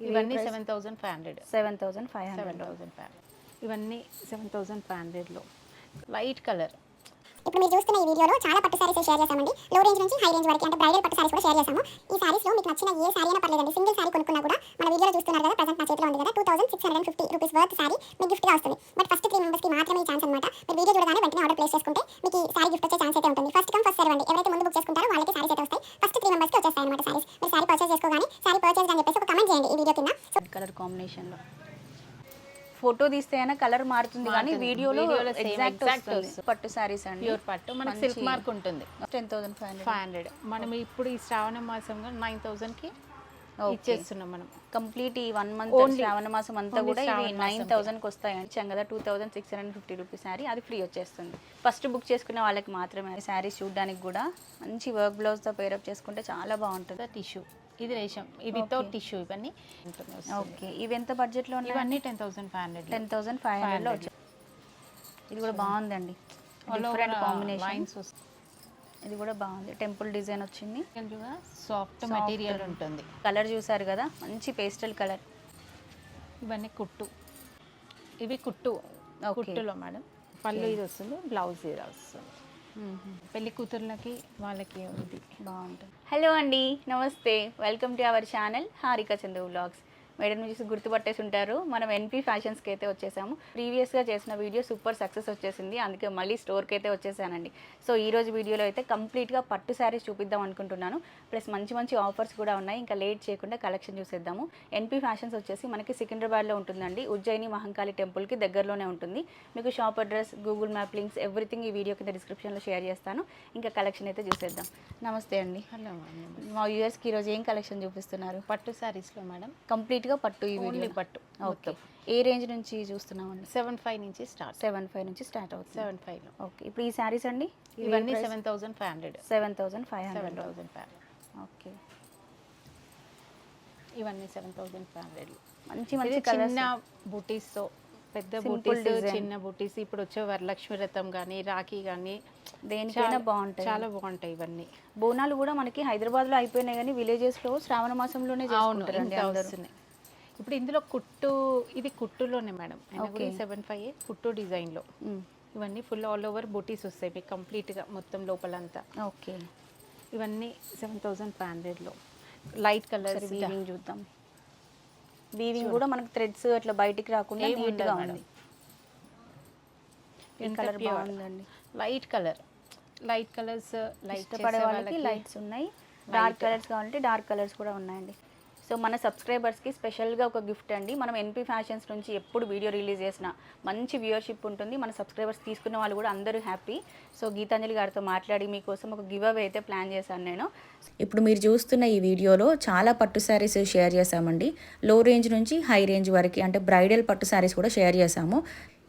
ఇవన్నీ 7500 7500 ఇవన్నీ 7500లో light colour. ఇప్పుడు మీరు చూస్తున్న ఈ వీడియోలో చాలా పట్టు సారీస్ షేర్ చేశామండి. లో రేంజ్ నుంచి హై రేంజ్ వరకు అంటే బ్రైడల్ పట్టు సారీస్ కూడా షేర్ చేశాము. ఈ సారీస్ లో మీకు నచ్చిన ఏ సారీ అయినా పర్లేదండి, సింగిల్ సారీ కొనుక్కున్నా కూడా మన వీడియోలో చూస్తున్నారు కదా, ప్రెజెంట్ నా చేతిలో ఉంది కదా, 2650 రూపీస్ వర్త్ సారీ మీకు గిఫ్ట్ గా వస్తుంది. బట్ ఫస్ట్ 3 మెంబర్స్ కి మాత్రమే ఈ ఛాన్స్ అన్నమాట. మీరు వీడియో చూడగానే వెంటనే ఆర్డర్ ప్లేస్ చేసుకుంటే మీకు ఈ సారీ గిఫ్ట్ వచ్చే ఛాన్స్ అయితే ఉంటుంది. ఫస్ట్ కమ్ ఫస్ట్ సర్వ్ అండి. ఎవరైతే ముందు బుక్ చేసుకుంటారో వాళ్ళకి సారీస్ అయితే వస్తాయి. ఫస్ట్ 3 మెంబర్స్ కి వచ్చేస్తాయి అన్నమాట సారీస్. మీరు సారీ పర్చేస్ చేసుకోగానే సారీ పర్చేస్ అని చెప్పేసి ఒక కమెంట్ చేయండి ఈ వీడియో కింద. కలర్ కాంబినేషన్ లో ఫోటో తీస్తే అయినా కలర్ మారుతుంది కానీ వీడియోలో ఎగ్జాక్ట్ వస్తుంది. పట్టు సారీస్ అండి, ప్యూర్ పట్టు. మనకి సిల్క్ మార్క్ ఉంటుంది. 10,500. మనం ఇప్పుడు ఈ శ్రావణ మాసంగా 9000 కి ఇచ్చేస్తున్నాం మనం. కంప్లీట్ ఈ 1 మంత్ శ్రావణ మాసం అంతా కూడా ఇవి 9000 కి వస్తాయండి. చంగదా 2650 రూపీస్ శారీ, అది ఫ్రీ వచ్చేస్తుంది. ఫస్ట్ బుక్ చేసుకున్న వాళ్ళకి మాత్రమే. శారీస్ చూడడానికి కూడా మంచి వర్క్ బ్లౌజ్ తో పేరప్ చేసుకుంటే చాలా బాగుంటుంది. టిష్యూ, ఇది రేషం, ఇది వితౌట్ టిష్యూ. ఇవన్నీ ఓకే. ఇవి ఎంత బడ్జెట్ లో ఉన్నాయి? ఇవన్నీ 10,500 లో వచ్చాయి. ఇది కూడా బాగుందండి, డిఫరెంట్ కాంబినేషన్. ఇది కూడా బాగుంది, టెంపుల్ డిజైన్ వచ్చింది. సాఫ్ట్ మెటీరియల్ ఉంటుంది. కలర్ చూసారు కదా, మంచి పేస్టల్ కలర్. ఇవన్నీ కుట్టు, ఇవి కుట్టులో మేడం. పళ్ళు ఇది వస్తుంది, బ్లౌజ్ ఇది వస్తుంది. పెళ్లి కూతుర్లకి వాళ్ళకి ఇది బాగుంటుంది. హలో అండి, నమస్తే, welcome to our channel Harika Chandu vlogs. Madam చూసి గుర్తుపట్టేసి ఉంటారు, మనం ఎన్పీ ఫ్యాషన్స్కి అయితే వచ్చేసాము. ప్రీవియస్గా చేసిన వీడియో సూపర్ సక్సెస్ వచ్చేసింది, అందుకే మళ్ళీ స్టోర్కి అయితే వచ్చేసానండి. సో ఈరోజు వీడియోలో అయితే కంప్లీట్గా పట్టు శారీస్ చూపిద్దాం అనుకుంటున్నాను. ప్లస్ మంచి మంచి ఆఫర్స్ కూడా ఉన్నాయి. ఇంకా లేట్ చేయకుండా కలెక్షన్ చూసేద్దాము. ఎన్పీ ఫ్యాషన్స్ వచ్చేసి మనకి సికింద్రాబాద్లో ఉంటుందండి. ఉజ్జయిని మహంకాళి టెంపుల్కి దగ్గరలోనే ఉంటుంది. మీకు shop address, Google map links, everything ఈ వీడియో కింద డిస్క్రిప్షన్లో షేర్ చేస్తాను. ఇంకా కలెక్షన్ అయితే చూసేద్దాం. నమస్తే అండి. హలో. మా వ్యూయర్స్కి ఈరోజు ఏం కలెక్షన్ చూపిస్తున్నారు? పట్టు శారీస్లో మేడం. కంప్లీట్గా పట్టు, ఈ వీడియో పట్టు. ఓకే. ఏ రేంజ్ నుంచి చూస్తున్నామండి? 75 నుంచి స్టార్ట్. 75 నుంచి స్టార్ట్ అవుతుంది. 75లో. ఓకే. ఇప్పుడు ఈ శారీస్ అండి ఇవన్నీ 7500. 7500. ఓకే. ఇవన్నీ 7500. మంచి మంచి కలర్స్. చిన్న బూటీస్తో పెద్ద బూటీస్, చిన్న బూటీస్. ఇప్పుడు వచ్చే వరలక్ష్మి వ్రతం కానీ, రాఖీ కానీ దేనికైనా బాగుంటాయి, చాలా బాగుంటాయి ఇవన్నీ. బోనాలు కూడా మనకి హైదరాబాద్లో అయిపోయినాయి కానీ విలేజెస్లో శ్రావణ మాసంలోనే చేసుకుంటారండి అందరూ. ఇప్పుడు ఇందులో కుట్టు, ఇది కుట్టులోనే మేడం. 75 కుట్టు డిజైన్లో. ఇవన్నీ ఫుల్ ఆల్ ఓవర్ బూటీస్ వస్తాయి మీకు కంప్లీట్గా మొత్తం లోపలంతా. ఓకే. ఇవన్నీ 7500లో లైట్ కలర్. వీవింగ్ చూద్దాం. వీవింగ్ కూడా మనకి థ్రెడ్స్ అట్లా బయటికి రాకుండా నీట్గా ఉంది. కలర్ బాగుందండి, light colour. Light colours light ఇష్టపడే వాళ్ళకి లైట్స్ ఉన్నాయి. డార్క్ కలర్స్ కావాలంటే డార్క్ కలర్స్ కూడా ఉన్నాయండి. సో మన సబ్స్క్రైబర్స్కి స్పెషల్గా ఒక గిఫ్ట్ అండి. మనం ఎన్పీ ఫ్యాషన్స్ నుంచి ఎప్పుడు వీడియో రిలీజ్ చేసినా మంచి వ్యూవర్షిప్ ఉంటుంది. మన సబ్స్క్రైబర్స్ తీసుకున్న వాళ్ళు కూడా అందరూ హ్యాపీ. సో గీతాంజలి గారితో మాట్లాడి మీకోసం ఒక గివ్ అవే అయితే ప్లాన్ చేశాను నేను. ఇప్పుడు మీరు చూస్తున్న ఈ వీడియోలో చాలా పట్టు శారీస్ షేర్ చేశామండి. లో రేంజ్ నుంచి హై రేంజ్ వరకు అంటే బ్రైడల్ పట్టు శారీస్ కూడా షేర్ చేశాము.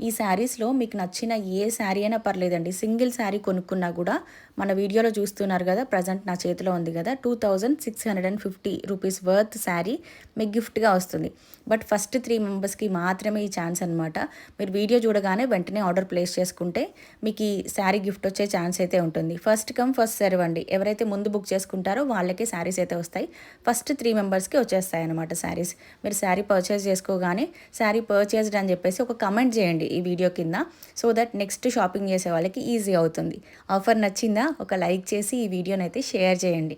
ఈ శారీస్లో మీకు నచ్చిన ఏ శారీ అయినా పర్లేదండి, సింగిల్ శారీ కొనుక్కున్నా కూడా మన వీడియోలో చూస్తున్నారు కదా, ప్రజెంట్ నా చేతిలో ఉంది కదా, 2650 రూపీస్ వర్త్ శారీ మీకు గిఫ్ట్గా వస్తుంది. బట్ ఫస్ట్ 3 మెంబర్స్కి మాత్రమే ఈ ఛాన్స్ అనమాట. మీరు వీడియో చూడగానే వెంటనే ఆర్డర్ ప్లేస్ చేసుకుంటే మీకు ఈ శారీ గిఫ్ట్ వచ్చే ఛాన్స్ అయితే ఉంటుంది. ఫస్ట్ కమ్ ఫస్ట్ సర్వ్ అండి. ఎవరైతే ముందు బుక్ చేసుకుంటారో వాళ్ళకి శారీస్ అయితే వస్తాయి. ఫస్ట్ 3 మెంబర్స్కి వచ్చేస్తాయి అనమాట శారీస్. మీరు శారీ పర్చేస్ చేసుకోగానే శారీ పర్చేస్డ్ అని చెప్పేసి ఒక కమెంట్ చేయండి ఈ వీడియో కింద, సో దట్ నెక్స్ట్ షాపింగ్ చేసే వాళ్ళకి ఈజీ అవుతుంది. ఆఫర్ నచ్చిందా? ఒక లైక్ చేసి ఈ వీడియోని అయితే షేర్ చేయండి.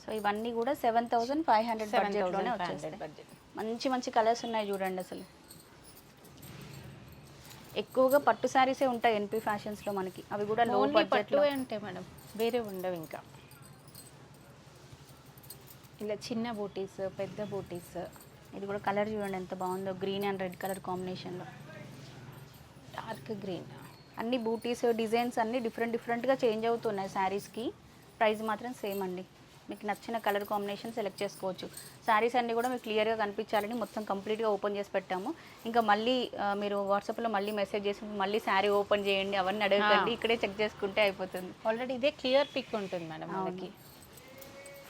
సో ఇవన్నీ కూడా 7500 బడ్జెట్లోనే వచ్చేస్తాయి. మంచి మంచి కలర్స్ ఉన్నాయి చూడండి. అసలు ఎక్కువగా పట్టు శారీసే ఉంటాయి ఎన్పీ ఫ్యాషన్స్లో మనకి. అవి కూడా లో బడ్జెట్లో ఉంటాయి మేడం, వేరే ఉండవు. ఇంకా ఇలా చిన్న బూటీస్, పెద్ద బూటీస్. ఇది కూడా కలర్ చూడండి ఎంత బాగుందో, గ్రీన్ అండ్ రెడ్ కలర్ కాంబినేషన్లో. Dark green. అన్ని బూటీస్ డిజైన్స్ అన్నీ డిఫరెంట్గా చేంజ్ అవుతున్నాయి శారీస్కి. ప్రైస్ మాత్రం సేమ్ అండి. మీకు నచ్చిన కలర్ కాంబినేషన్ సెలెక్ట్ చేసుకోవచ్చు. శారీస్ అన్నీ కూడా మీకు క్లియర్గా కనిపించాలని మొత్తం కంప్లీట్గా ఓపెన్ చేసి పెట్టాము. ఇంకా మళ్ళీ మీరు వాట్సాప్లో మళ్ళీ మెసేజ్ చేసి మళ్ళీ శారీ ఓపెన్ చేయండి అవన్నీ అడగకండి, ఇక్కడే చెక్ చేసుకుంటే అయిపోతుంది. ఆల్రెడీ ఇదే క్లియర్ పిక్ ఉంటుంది మేడం. మనకి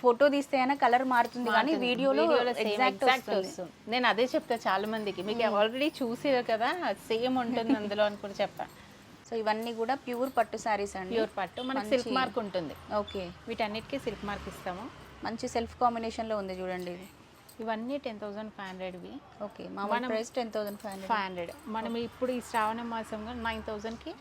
ఫోటో తీస్తే అయినా కలర్ మారుతుంది కానీ వీడియోలో ఎగ్జాక్ట్ వస్తుంది. నేను అదే చెప్తా చాలా మందికి, మీకు ఆల్రెడీ చూసారు కదా సేమ్ ఉంటుంది అందులో అని కూడా చెప్పాను. సో ఇవన్నీ కూడా ప్యూర్ పట్టు శారీస్ అండి. ప్యూర్ పట్టు, మనకి సిల్క్ మార్క్ ఉంటుంది. ఓకే. వీటన్నిటికీ సిల్క్ మార్క్ ఇస్తాము. మంచి సెల్ఫ్ కాంబినేషన్లో ఉంది చూడండి. ఇది ఇవన్నీ 10,500వి. ఓకే, మామూలు ప్రైస్ 10,500. 500 మనం ఇప్పుడు ఈ శ్రావణ మాసంగా 9,000కి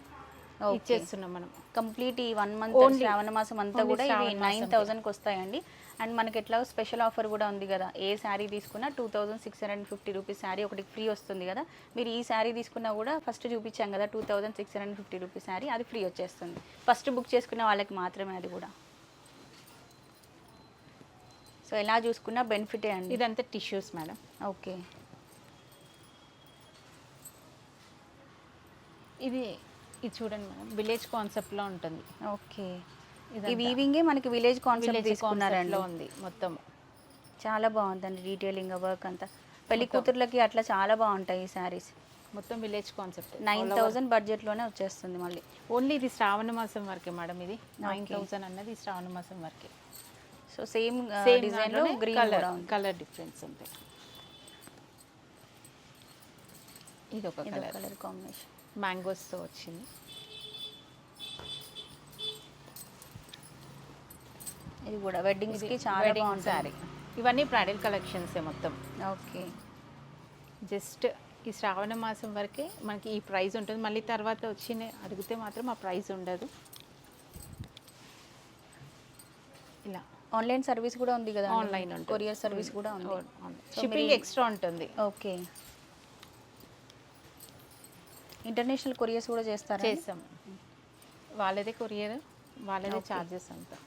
ఇచ్చేస్తున్నాం మనం. కంప్లీట్ ఈ 1 మంత్ శ్రావణ మాసం అంతా కూడా ఇవి 9,000కి వస్తాయండి. అండ్ మనకి ఎట్లా స్పెషల్ ఆఫర్ కూడా ఉంది కదా, ఏ శారీ తీసుకున్నా 2,650 రూపీస్ శారీ ఒకటి ఫ్రీ వస్తుంది కదా. మీరు ఈ శారీ తీసుకున్నా కూడా ఫస్ట్ చూపించాం కదా 2,650 రూపీస్ శారీ, అది ఫ్రీ వచ్చేస్తుంది. ఫస్ట్ బుక్ చేసుకున్న వాళ్ళకి మాత్రమే అది కూడా. సో ఎలా చూసుకున్నా బెనిఫిటే అండి. ఇదంతా టిష్యూస్ మేడం. ఓకే, ఇది చూడండి మేడం, విలేజ్ కాన్సెప్ట్లో ఉంటుంది. ఓకే, ఈ వీవింగే మనకి విలేజ్ కాన్సెప్ట్ విలేజ్ తీసుకున్నారండి. కాన్సెప్ట్లో ఉంది మొత్తం. చాలా బాగుందండి డీటెయిలింగ్ వర్క్ అంతా. పెళ్లి కూతుర్లకి అట్లా చాలా బాగుంటాయి ఈ శారీస్. మొత్తం విలేజ్ కాన్సెప్ట్. 9,000 బడ్జెట్లోనే వచ్చేస్తుంది మళ్ళీ. ఓన్లీ ఇది శ్రావణ మాసం వరకే మేడం. ఇది 9,000 అన్నది శ్రావణ మాసం వరకే. సో సేమ్ డిజైన్లో గ్రీన్ కూడా ఉంది. కలర్ డిఫరెన్స్ ఉంటాయి. ఇది ఒక కలర్ కాంబినేషన్ మ్యాంగోస్తో వచ్చింది. ఇది కూడా వెడ్డింగ్స్కి చాలా బాగుంటుంది సారీ. ఇవన్నీ బ్రైడల్ కలెక్షన్సే మొత్తం. ఓకే, జస్ట్ ఈ శ్రావణ మాసం వరకే మనకి ఈ ప్రైస్ ఉంటుంది. మళ్ళీ తర్వాత వచ్చి అడిగితే మాత్రం ఆ ప్రైస్ ఉండదు. ఇలా ఆన్లైన్ సర్వీస్ కూడా ఉంది కదా, ఆన్లైన్ ఉంటుంది, కొరియర్ సర్వీస్ కూడా ఉంది. షిప్పింగ్ ఎక్స్ట్రా ఉంటుంది. ఓకే, ఇంటర్నేషనల్ కొరియర్స్ కూడా చేస్తారా? చేస్తాం. వాళ్ళదే కొరియర్, వాళ్ళదే ఛార్జెస్ అంతా.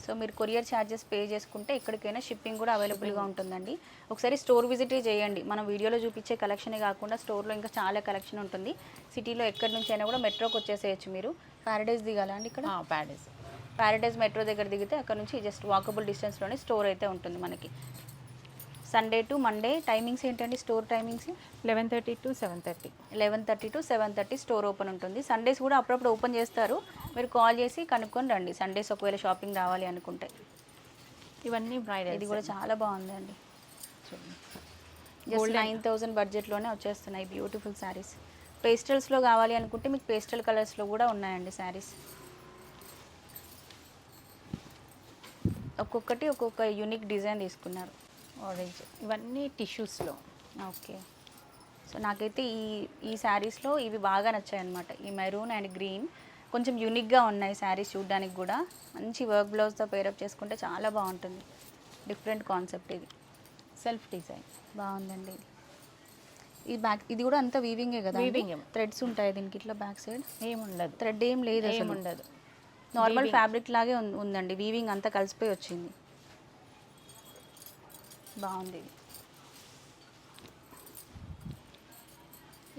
సో మీరు కొరియర్ ఛార్జెస్ పే చేసుకుంటే ఎక్కడికైనా షిప్పింగ్ కూడా అవైలబుల్గా ఉంటుందండి. ఒకసారి స్టోర్ విజిట్ చేయండి. మనం వీడియోలో చూపించే కలెక్షనే కాకుండా స్టోర్లో ఇంకా చాలా కలెక్షన్ ఉంటుంది. సిటీలో ఎక్కడి నుంచి అయినా కూడా మెట్రోకి వచ్చేసేయచ్చు. మీరు ప్యారడైజ్ దిగాలా అండి ఇక్కడ? ప్యారడైజ్ మెట్రో దగ్గర దిగితే అక్కడ నుంచి జస్ట్ వాకబుల్ డిస్టెన్స్లోనే స్టోర్ అయితే ఉంటుంది మనకి. సండే టు మండే టైమింగ్స్ ఏంటండి store timings? 11:30 to 7:30. 11:30 to 7:30 store open ఉంటుంది. సండేస్ కూడా అప్పుడప్పుడు ఓపెన్ చేస్తారు. మీరు కాల్ చేసి కనుక్కొని రండి సండేస్ ఒకవేళ షాపింగ్ రావాలి అనుకుంటే. ఇవన్నీ బ్రైడల్. ఇది కూడా చాలా బాగుందండి. జస్ట్ 9,000 బడ్జెట్లోనే వచ్చేస్తున్నాయి బ్యూటిఫుల్ శారీస్. పేస్టల్స్లో కావాలి అనుకుంటే మీకు పేస్టల్ కలర్స్లో కూడా ఉన్నాయండి శారీస్. ఒక్కొక్కటి ఒక్కొక్క యూనిక్ డిజైన్ తీసుకున్నారు. ఆరెంజ్. ఇవన్నీ టిష్యూస్లో. ఓకే, సో నాకైతే ఈ శారీస్లో ఇవి బాగా నచ్చాయి అనమాట. ఈ మెరూన్ అండ్ గ్రీన్ కొంచెం యూనిక్గా ఉన్నాయి శారీస్ చూడడానికి కూడా. మంచి వర్క్ బ్లౌజ్తో పేరప్ చేసుకుంటే చాలా బాగుంటుంది. డిఫరెంట్ కాన్సెప్ట్ ఇది. సెల్ఫ్ డిజైన్ బాగుందండి. ఈ బ్యాక్ ఇది కూడా అంతా వీవింగే కదా? వీవింగ్. థ్రెడ్స్ ఉంటాయి దీనికి ఇట్లా బ్యాక్ సైడ్? ఏముండదు, థ్రెడ్ ఏం లేదు, ఏముండదు. నార్మల్ ఫ్యాబ్రిక్ లాగే ఉందండి. వీవింగ్ అంతా కలిసిపోయి వచ్చింది. బాగుంది.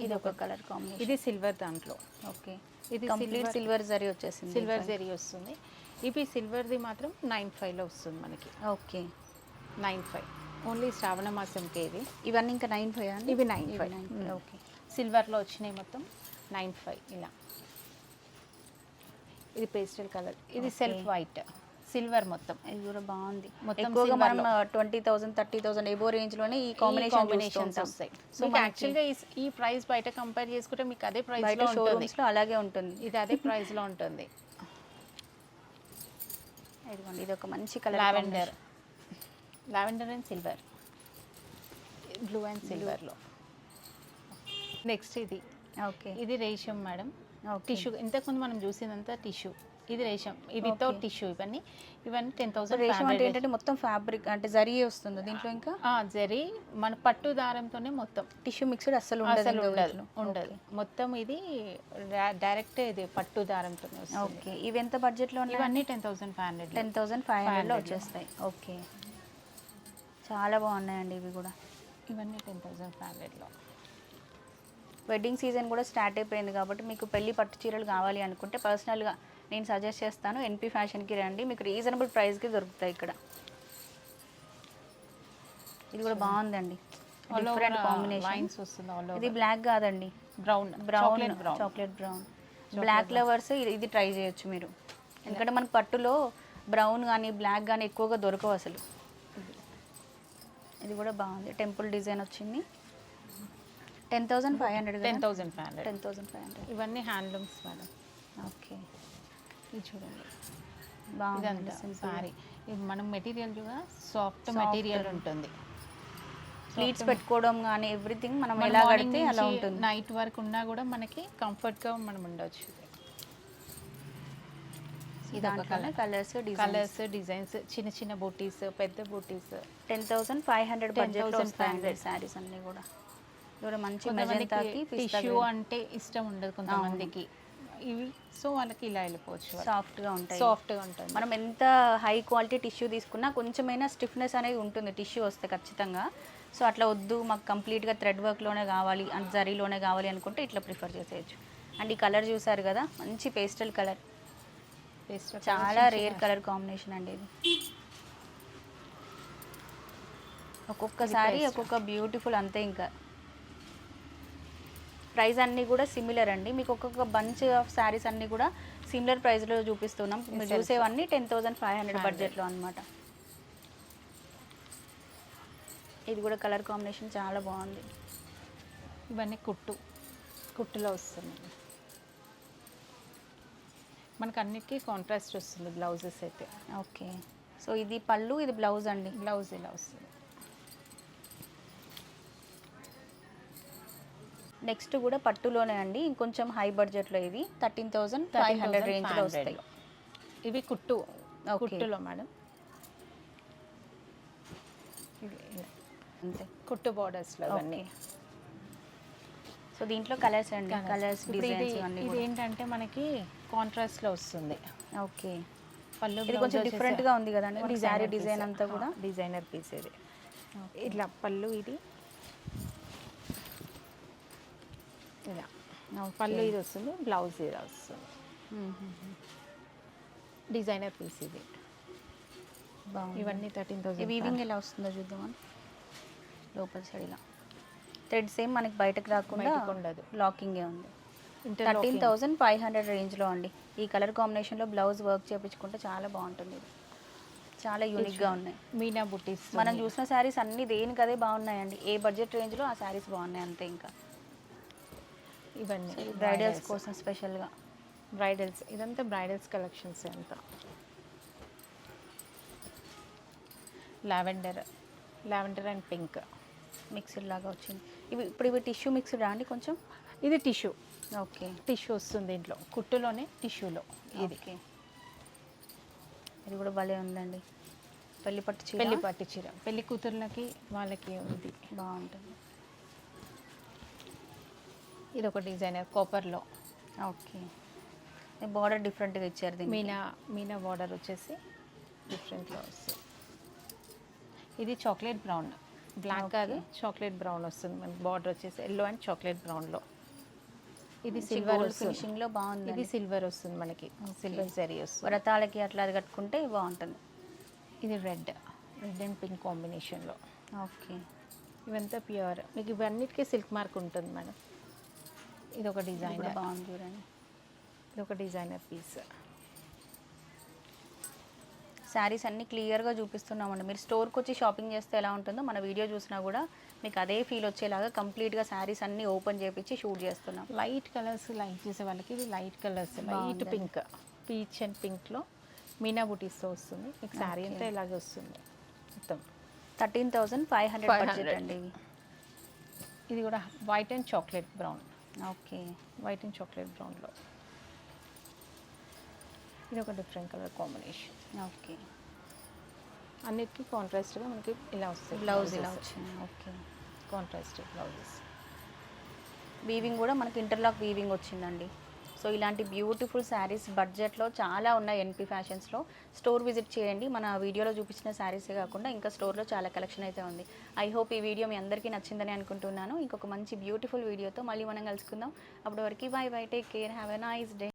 ఇది ఒక కలర్ కాంబినేషన్. ఇది సిల్వర్ దాంట్లో. ఓకే, ఇది కంప్లీట్ సిల్వర్ జరీ వచ్చేసింది. సిల్వర్ జరీ వస్తుంది. ఇవి సిల్వర్ది మాత్రం 9,500లో వస్తుంది మనకి. ఓకే, 9,500 ఓన్లీ శ్రావణ మాసంకే. ఇది ఇవన్నీ ఇంకా 9,500 అండి? ఇవి 9,500. ఓకే, సిల్వర్లో వచ్చినాయి మొత్తం 9,500 ఇలా. ఇది పేస్టల్ కలర్. ఇది సెల్ఫ్ వైట్ సిల్వర్ మొత్తం. ఇది కూడా బాగుంది. మొత్తం ఎక్కువగా మనం 20,000 30,000 ఎబో రేంజ్లోనే ఈ కాంబినేషన్స్ వస్తాయి. సో యాక్చువల్గా ఈ ప్రైస్ బయట కంపేర్ చేసుకుంటే మీకు అదే ప్రైస్ బయట షోరూమ్స్లో అలాగే ఉంటుంది. ఇది అదే ప్రైస్లో ఉంటుంది. ఇదిగోండి, ఇది ఒక మంచి colour. Lavender and silver, blue and సిల్వర్లో. నెక్స్ట్ ఇది. ఓకే, ఇది రేషం మేడం. టిష్యూ ఇంతకుముందు మనం చూసిందంతా టిష్యూ. ఇది రేషం. ఇది వితౌట్ టిష్యూ. ఇవన్నీ 10,000. రేషం అంటే ఏంటంటే మొత్తం ఫ్యాబ్రిక్ అంటే జరీ వస్తుంది దీంట్లో. ఇంకా జరీ మన పట్టు దారంతోనే మొత్తం. టిష్యూ మిక్స్డ్ అస్సలు ఉండదు. మొత్తం ఇది డైరెక్ట్ ఇది పట్టు దారంతోనే వస్తుంది. ఓకే, ఇవి ఎంత బడ్జెట్లో? ఇవన్నీ 10,500. 10,500లో వచ్చేస్తాయి. ఓకే, చాలా బాగున్నాయండి ఇవి కూడా. ఇవన్నీ 10,500లో. వెడ్డింగ్ సీజన్ కూడా స్టార్ట్ అయిపోయింది కాబట్టి మీకు పెళ్లి పట్టు చీరలు కావాలి అనుకుంటే పర్సనల్గా నేను సజెస్ట్ చేస్తాను, ఎన్పి ఫ్యాషన్కి రండి. మీకు రీజనబుల్ ప్రైస్కి దొరుకుతాయి ఇక్కడ. ఇది కూడా బాగుందండి, డిఫరెంట్ కాంబినేషన్. ఇది బ్లాక్ కాదండి, brown chocolate brown. Black lovers ఇది ట్రై చేయొచ్చు మీరు. ఎందుకంటే మనకు పట్టులో బ్రౌన్ కానీ బ్లాక్ కానీ ఎక్కువగా దొరకవు అసలు. ఇది కూడా బాగుంది, టెంపుల్ డిజైన్ వచ్చింది. 10,500. 10,500. ఇవన్నీ హ్యాండ్లూమ్స్ మేడం. ఓకే, ఇది చూడండి, బాగుంది సారీ. ఇది మనం మెటీరియల్ కూడా సాఫ్ట్ మెటీరియల్ ఉంటుంది. ప్లీట్స్ పెట్టుకోవడం కానీ ఎవ్రీథింగ్ మనం మనం ఎలా మార్నింగ్ కడితే అలా నుంచి ఉంటుంది. నైట్ వరకు ఉన్నా కూడా మనకి కంఫర్ట్గా మనం ఉండొచ్చు. ఇది ఒక కలర్, కలర్స్ కలర్స్, డిజైన్స్, చిన్న చిన్న బూటీస్, పెద్ద బూటీస్. 10,500 బడ్జెట్లో 10,500 వస్తాయండి శారీస్ అన్నీ కూడా. ఇవి మంచి మెజంతాకి టిష్యూ అంటే ఇష్టం ఉండదు కొంతమందికి, ఇవి సో వాళ్ళకి ఇలా వెళ్ళిపోవచ్చు. సాఫ్ట్గా ఉంటాయి, సాఫ్ట్గా ఉంటుంది. మనం ఎంత హై క్వాలిటీ టిష్యూ తీసుకున్నా కొంచెమైనా స్టిఫ్నెస్ అనేది ఉంటుంది టిష్యూ వస్తే ఖచ్చితంగా. సో అట్లా వద్దు మాకు కంప్లీట్గా థ్రెడ్ వర్క్లోనే కావాలి అండ్ జరీలోనే కావాలి అనుకుంటే ఇట్లా ప్రిఫర్ చేసేయచ్చు. అండ్ ఈ కలర్ చూసారు కదా, మంచి పేస్టల్ కలర్, చాలా రేర్ కలర్ కాంబినేషన్ అండి ఇది. ఒక్కొక్కసారి ఒక్కొక్క బ్యూటిఫుల్ అంతే. ఇంకా ప్రైస్ అన్నీ కూడా సిమిలర్ అండి. మీకు ఒక్కొక్క బంచ్ ఆఫ్ శారీస్ అన్నీ కూడా సిమిలర్ ప్రైస్లో చూపిస్తున్నాం. మీరు చూసేవన్నీ 10,500 బడ్జెట్లో అనమాట. ఇది కూడా కలర్ కాంబినేషన్ చాలా బాగుంది. ఇవన్నీ కుట్టులో వస్తుంది. మనకు అన్నిటికీ కాంట్రాస్ట్ వస్తుంది బ్లౌజెస్ అయితే. ఓకే, సో ఇది పళ్ళు, ఇది బ్లౌజ్ అండి. బ్లౌజ్ ఇలా వస్తుంది. నెక్స్ట్ కూడా పట్టులోనే అండి, ఇంకొంచెం హై బడ్జెట్లో. ఇవి 13,500 రేంజ్లో వస్తాయి. ఇవి కుట్టులో మేడం. అంతే, కుట్టు బార్డర్స్లో ఇవన్నీ. సో దీంట్లో కలర్స్ అండి, కలర్స్ డిజైన్స్ అన్నీ. ఇది ఏంటంటే మనకి కాంట్రాస్ట్లో వస్తుంది. ఓకే, పళ్ళు ఇది కొంచెం డిఫరెంట్గా ఉంది కదండి శారీ డిజైన్ అంతా కూడా. డిజైనర్ పీస్ ఇది. ఇట్లా పళ్ళు, ఇది ఇలా పళ్ళు ఇది వస్తుంది, బ్లౌజ్ ఇది వస్తుంది. డిజైనర్ పీస్ ఇది. ఇవన్నీ 13,000. వీవింగ్ ఎలా వస్తుందో చూద్దామని. లోపల సైడ్ ఇలా థ్రెడ్స్ ఏం మనకి బయటకు రాకుండా ఉండదు, లాకింగే ఉంది. 13,500 రేంజ్లో అండి. ఈ కలర్ కాంబినేషన్లో బ్లౌజ్ వర్క్ చేయించుకుంటే చాలా బాగుంటుంది. ఇది చాలా యూనిక్గా ఉన్నాయి. మీనా బుటీస్ మనం చూసిన శారీస్ అన్నీ దేనికి అదే బాగున్నాయండి. ఏ బడ్జెట్ రేంజ్లో ఆ శారీస్ బాగున్నాయి అంతే. ఇంకా ఇవన్నీ బ్రైడల్స్ కోసం స్పెషల్గా. బ్రైడల్స్, ఇదంతా బ్రైడల్స్ కలెక్షన్స్ అంతా. లావెండర్ అండ్ పింక్ మిక్స్డ్ లాగా వచ్చింది. ఇవి టిష్యూ మిక్స్డ్ అండి కొంచెం. ఇది టిష్యూ. ఓకే, టిష్యూ వస్తుంది దీంట్లో, కుట్టులోనే టిష్యూలో. ఇది ఇది కూడా భలే ఉందండి. పెళ్లి పట్టు చీర, పెళ్లి కూతుర్లకి వాళ్ళకి ఇది బాగుంటుంది. ఇది ఒక డిజైనర్ కాపర్లో. ఓకే, బార్డర్ డిఫరెంట్గా ఇచ్చారు దీనికి. మీనా బార్డర్ వచ్చేసి డిఫరెంట్గా వస్తుంది. ఇది చాక్లెట్ బ్రౌన్, బ్లాక్ కాదు, చాక్లెట్ బ్రౌన్ వస్తుంది మనకి. బార్డర్ వచ్చేసి ఎల్లో అండ్ చాక్లెట్ బ్రౌన్లో. ఇది సిల్వర్ ఫినిషింగ్లో బాగుంది. ఇది సిల్వర్ వస్తుంది మనకి, సిల్వర్ జరీ వస్తుంది. వ్రతాలకి అట్లా అది కట్టుకుంటే బాగుంటుంది. ఇది రెడ్ అండ్ పింక్ కాంబినేషన్లో. ఓకే, ఇవంతా ప్యూర్. మీకు ఇవన్నిటికీ సిల్క్ మార్క్ ఉంటుంది మేడం. ఇది ఒక డిజైనర్, బాగుంది చూడండి. ఇది ఒక డిజైనర్ పీస్. శారీస్ అన్నీ క్లియర్గా చూపిస్తున్నామండి. మీరు స్టోర్కి వచ్చి షాపింగ్ చేస్తే ఎలా ఉంటుందో మన వీడియో చూసినా కూడా మీకు అదే ఫీల్ వచ్చేలాగా కంప్లీట్గా శారీస్ అన్నీ ఓపెన్ చేయించి షూట్ చేస్తున్నాం. లైట్ కలర్స్ లైక్ చేసే వాళ్ళకి ఇది light colours, light pink, peach and పింక్లో మీనా బుటీస్తో వస్తుంది. మీకు శారీ అంతా ఇలాగే వస్తుంది మొత్తం. 13,500 బడ్జెట్ అండి. ఇది కూడా white and chocolate brown. Okay, white and chocolate బ్రౌన్లో. ఇది ఒక డిఫరెంట్ కలర్ కాంబినేషన్. ఓకే, అన్నిటికీ కాంట్రాస్ట్గా మనకి ఇలా వస్తుంది. బ్లౌజ్ ఇలా వచ్చింది. Okay, contrast blouses. వీవింగ్ కూడా మనకి ఇంటర్లాక్ వీవింగ్ వచ్చిందండి. సో ఇలాంటి బ్యూటిఫుల్ శారీస్ బడ్జెట్లో చాలా ఉన్నాయి ఎన్పీ ఫ్యాషన్స్లో. స్టోర్ విజిట్ చేయండి. మన వీడియోలో చూపించిన శారీసే కాకుండా ఇంకా స్టోర్లో చాలా కలెక్షన్ అయితే ఉంది. ఐ హోప్ ఈ వీడియో మీ అందరికీ నచ్చిందని అనుకుంటున్నాను. ఇంకొక మంచి బ్యూటిఫుల్ వీడియోతో మళ్ళీ మనం కలుసుకుందాం. అప్పటి వరకు by by, take care, have a nice day.